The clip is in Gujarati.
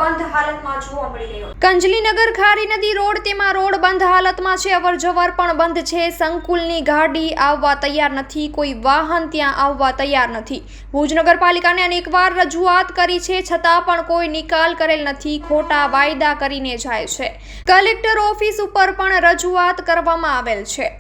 બંધ હાલતમાં જોવા મળી રહ્યો છે। કંજલીનગર ખારી નદી રોડ તેમાં રોડ બંધ હાલતમાં છે। અવરજવર પણ બંધ છે। સંકુલની ગાડી આવવા તૈયાર નથી। કોઈ વાહન ત્યાં આવવા તૈયાર નથી। ભુજ નગરપાલિકાને અનેકવાર રજૂઆત કરી છે, છતાં પણ કોઈ નિકાલ કરેલ નથી। ખોટા વાયદા કરીને જાય છે। કલેક્ટર ઓફિસ ઉપર પણ રજૂઆત કરવામાં આવેલ છે।